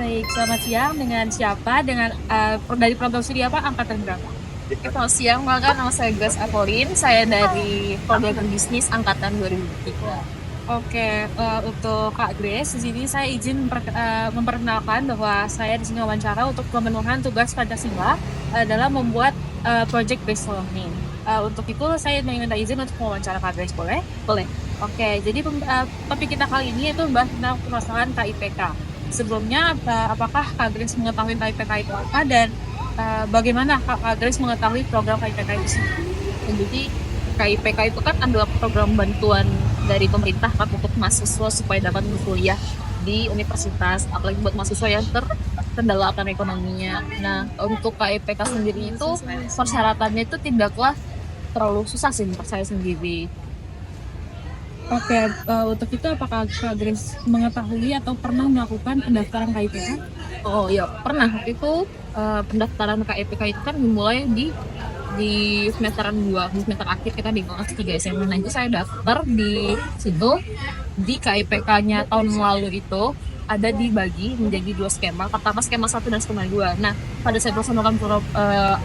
Baik, selamat siang. Dengan siapa? Dengan dari program studi apa? Angkatan berapa? Selamat siang, Mbak. Nama saya Grace Apolin. Saya dari Program Bisnis Angkatan 2003. Oke, untuk Kak Grace, di sini saya izin memperkenalkan bahwa saya di sini wawancara untuk pemenuhan tugas Pancasila dalam membuat project based learning. Untuk itu saya meminta izin untuk mewawancara Kak Grace, boleh? Boleh. Oke, jadi topik kita kali ini itu membahas tentang permasalahan KIPK. Sebelumnya, apakah Kak Grace mengetahui KIPK itu apa dan bagaimana Kak Grace mengetahui program KIPK itu sendiri? Jadi KIPK itu kan adalah program bantuan dari pemerintah kan untuk mahasiswa supaya dapat berkuliah di universitas, apalagi buat mahasiswa yang terkendala akan ekonominya. Nah, untuk KIPK sendiri itu persyaratannya itu tidaklah terlalu susah sih menurut saya sendiri. Oke, untuk itu apakah Kak Grace mengetahui atau pernah melakukan pendaftaran KIPK? Oh iya, pernah waktu itu pendaftaran KIPK itu kan dimulai di semesteran 2, di semester akhir kita di kelas 3 SMA. Nah, itu saya daftar di situ, di KIPK-nya tahun lalu itu ada dibagi menjadi dua skema. Pertama skema satu dan skema 2. Nah, pada saya melaksanakan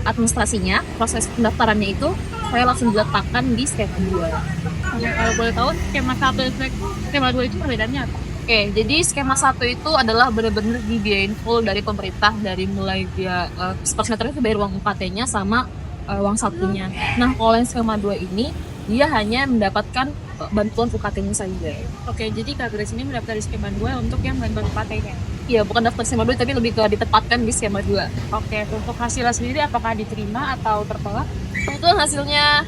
administrasinya, proses pendaftarannya itu saya langsung diletakkan di skema 2. Oke, kalau boleh tahu skema 1 dan skema 2 itu perbedaannya apa? Oke, jadi skema satu itu adalah benar-benar dibiayain full dari pemerintah, dari mulai dia per semester itu bayar uang UKT-nya sama uang sakunya. Nah, kalau yang skema 2 ini dia hanya mendapatkan bantuan UKT-nya saja. Oke, jadi Kak Grace ini mendaftar di skema 2 untuk yang bantuan UKT-nya. Iya, bukan daftar skema 2 tapi lebih ke ditempatkan di skema 2. Oke, untuk hasilnya sendiri apakah diterima atau tertolak? Kebetulan hasilnya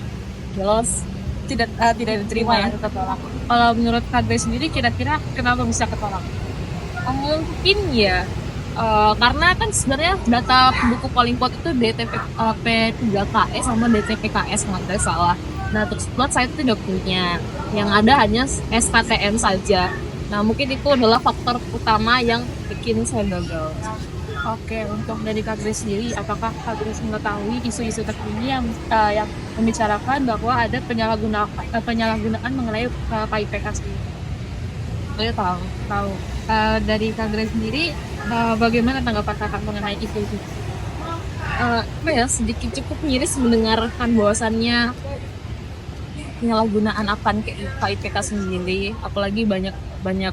jelas Tidak diterima ya, tertolak. Kalau menurut Kak Grace sendiri kira-kira kenapa bisa ketolak? mungkin ya karena kan sebenarnya data buku paling kuat itu DTP P3KS sama DTPKS kalau tidak salah. Nah, tersebut saya itu tidak punya. Yang ada hanya SKTM saja. Nah, mungkin itu adalah faktor utama yang bikin saya gagal. Oke, untuk dari Kak Grace sendiri, apakah Kak Grace mengetahui isu-isu terkini yang membicarakan bahwa ada penyalahgunaan mengenai KIPK sendiri? Saya tahu. Tahu. Dari Kak Grace sendiri, bagaimana tanggapan kakak mengenai isu itu? Apa ya, sedikit cukup miris mendengarkan bahwasannya penyalahgunaan akan KIPK sendiri, apalagi banyak banyak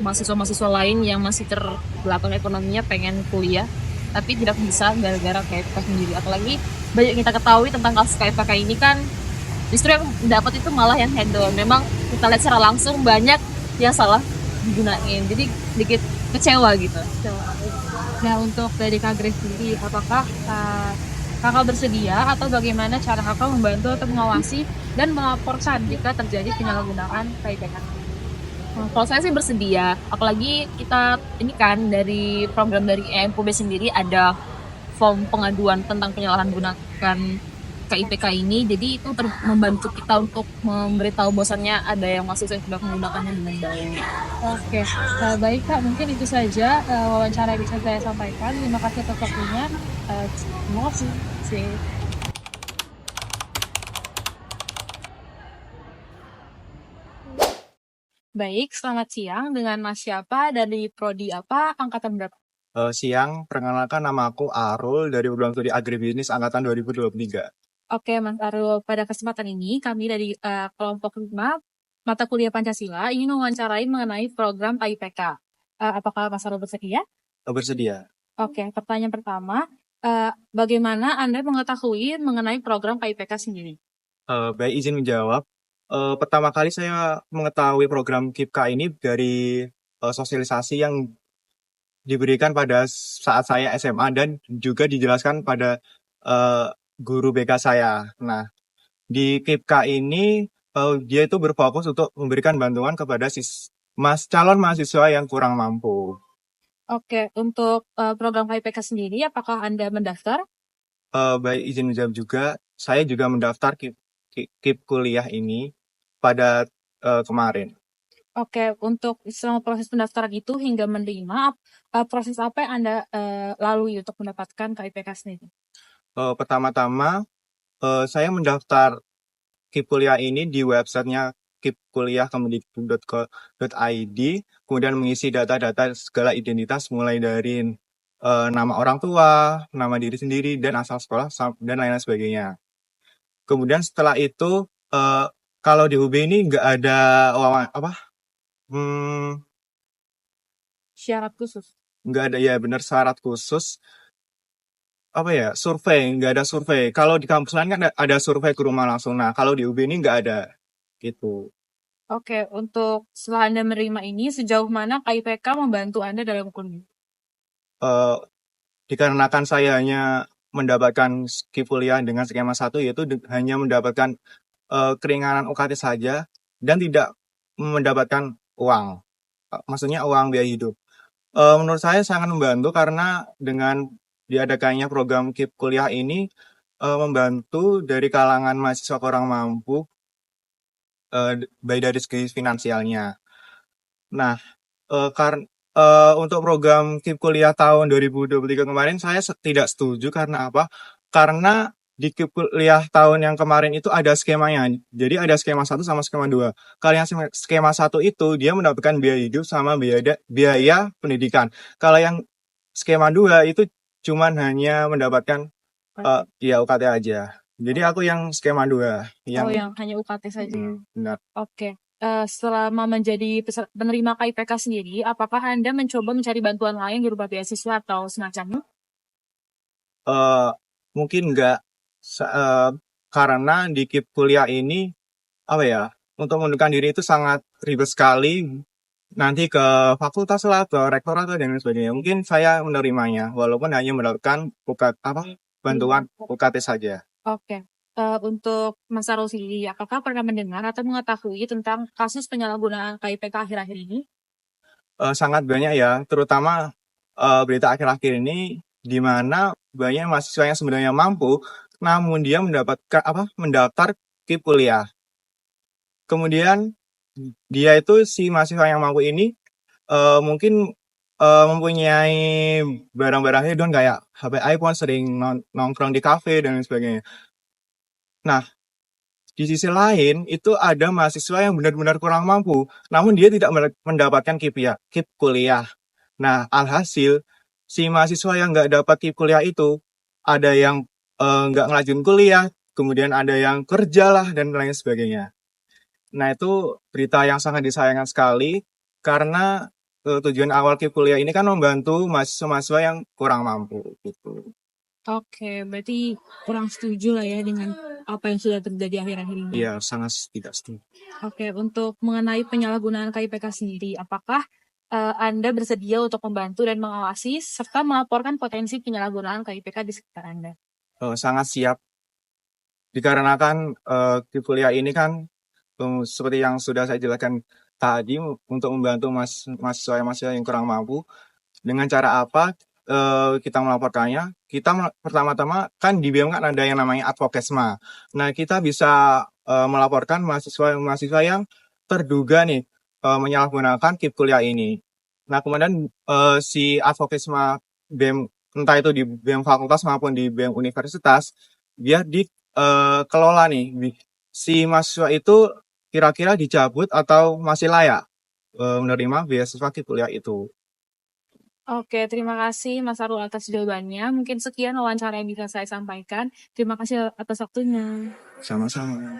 mahasiswa-mahasiswa lain yang masih terbelakang ekonominya pengen kuliah tapi tidak bisa gara-gara KIPK sendiri. Apalagi banyak yang kita ketahui tentang kasus KIPK ini kan justru yang dapat itu malah yang handle. Memang kita lihat secara langsung banyak yang salah digunain, jadi sedikit kecewa gitu. Nah, untuk dari Kak Grace sendiri, apakah kakak bersedia atau bagaimana cara kakak membantu atau mengawasi dan melaporkan jika terjadi penyalahgunaan KIPK? Kalau saya sih bersedia, apalagi kita ini kan dari program dari EMPUB sendiri ada form pengaduan tentang penyalahan gunakan KIPK ini, jadi itu membantu kita untuk memberitahu bahwasannya ada yang masuk yang sudah menggunakannya dengan baik. Oke, baik Kak, mungkin itu saja wawancara yang bisa saya sampaikan. Terima kasih atas waktunya. Terima kasih. Baik, selamat siang. Dengan Mas siapa dari prodi apa, angkatan berapa? Siang, perkenalkan nama aku Arul dari program studi Agribisnis angkatan 2023. Oke, Mas Arul. Pada kesempatan ini, kami dari kelompok 5 mata kuliah Pancasila ingin mewawancarai mengenai program KIPK. Apakah Mas Arul bersedia? Bersedia. Oke, pertanyaan pertama, bagaimana Anda mengetahui mengenai program KIPK sendiri? Baik, izin menjawab. Pertama kali saya mengetahui program KIPK ini dari sosialisasi yang diberikan pada saat saya SMA dan juga dijelaskan pada eh, guru BK saya. Nah, di KIPK ini dia itu berfokus untuk memberikan bantuan kepada calon mahasiswa yang kurang mampu. Oke, untuk program KIPK sendiri, apakah Anda mendaftar? Baik, izin menjawab juga, saya juga mendaftar KIP kuliah ini pada kemarin. Oke, untuk selama proses pendaftaran itu hingga menerima, proses apa yang Anda lalui untuk mendapatkan KIPK sendiri? Pertama-tama, saya mendaftar KIP kuliah ini di websitenya kipkuliah.kemendikbud.go.id, kemudian mengisi data-data segala identitas mulai dari nama orang tua, nama diri sendiri, dan asal sekolah, dan lain-lain sebagainya. Kemudian setelah itu, kalau di UB ini nggak ada hmm, Syarat khusus. nggak ada ya benar syarat khusus survei, nggak ada survei. Kalau di kampus lain kan ada survei ke rumah langsung. Nah, kalau di UB ini nggak ada gitu. Oke, untuk setelah Anda menerima ini, sejauh mana KIPK membantu Anda dalam kuliah? Eh, dikarenakan saya hanya mendapatkan skip kuliah dengan skema 1, yaitu hanya mendapatkan keringanan UKT saja dan tidak mendapatkan uang. Maksudnya uang biaya hidup. Menurut saya sangat membantu karena dengan diadakannya program KIP kuliah ini membantu dari kalangan mahasiswa kurang mampu, baik dari segi finansialnya. Nah, untuk program KIP kuliah tahun 2023 kemarin saya tidak setuju karena apa? Karena di KIP kuliah tahun yang kemarin itu ada skemanya. Jadi ada skema 1 sama skema 2. Kalau yang skema 1 itu dia mendapatkan biaya hidup sama biaya pendidikan. Kalau yang skema 2 itu cuman hanya mendapatkan ya UKT aja. Jadi aku yang skema 2 Oh, yang yang hanya UKT saja. benar. Oke. Selama menjadi penerima KIPK sendiri, apakah Anda mencoba mencari bantuan lain berupa beasiswa atau semacamnya? Mungkin enggak karena di KIP kuliah ini untuk mengundurkan diri itu sangat ribet sekali, nanti ke fakultas lah, ke rektorat dan lain sebagainya. Mungkin saya menerimanya walaupun hanya mendapatkan bantuan UKT saja. Oke. Untuk Mas Sarul sendiri, apakah pernah mendengar atau mengetahui tentang kasus penyalahgunaan KIPK akhir-akhir ini? Sangat banyak ya, terutama berita akhir-akhir ini di mana banyak mahasiswa yang sebenarnya mampu namun dia mendaftar KIP kuliah. Kemudian dia itu si mahasiswa yang mampu ini mungkin mempunyai barang-barang hedon kayak HP iPhone, sering nongkrong di kafe dan lain sebagainya. Nah, di sisi lain itu ada mahasiswa yang benar-benar kurang mampu, namun dia tidak mendapatkan KIP kuliah. Nah, alhasil si mahasiswa yang nggak dapat KIP kuliah itu ada yang nggak ngelajuin kuliah, kemudian ada yang kerja lah dan lain sebagainya. Nah, itu berita yang sangat disayangkan sekali karena tujuan awal KIP kuliah ini kan membantu mahasiswa-mahasiswa yang kurang mampu gitu. Oke, berarti kurang setuju lah ya dengan apa yang sudah terjadi akhir-akhir ini. Iya, sangat tidak setuju. Oke, untuk mengenai penyalahgunaan KIPK sendiri, apakah Anda bersedia untuk membantu dan mengawasi serta melaporkan potensi penyalahgunaan KIPK di sekitar Anda? Sangat siap dikarenakan KIP kuliah ini kan seperti yang sudah saya jelaskan tadi untuk membantu mahasiswa yang kurang mampu. Dengan cara apa kita melaporkannya? Kita pertama-tama kan di BEM kan ada yang namanya advokesma. Nah, kita bisa melaporkan mahasiswa yang terduga nih menyalahgunakan KIP kuliah ini. Nah, kemudian si advokesma BEM, entah itu di BEM fakultas maupun di BEM universitas, dia dikelola nih. Si mahasiswa itu kira-kira dicabut atau masih layak menerima beasiswa KIP kuliah itu. Oke, terima kasih Mas Arul atas jawabannya. Mungkin sekian wawancara yang bisa saya sampaikan. Terima kasih atas waktunya. Sama-sama.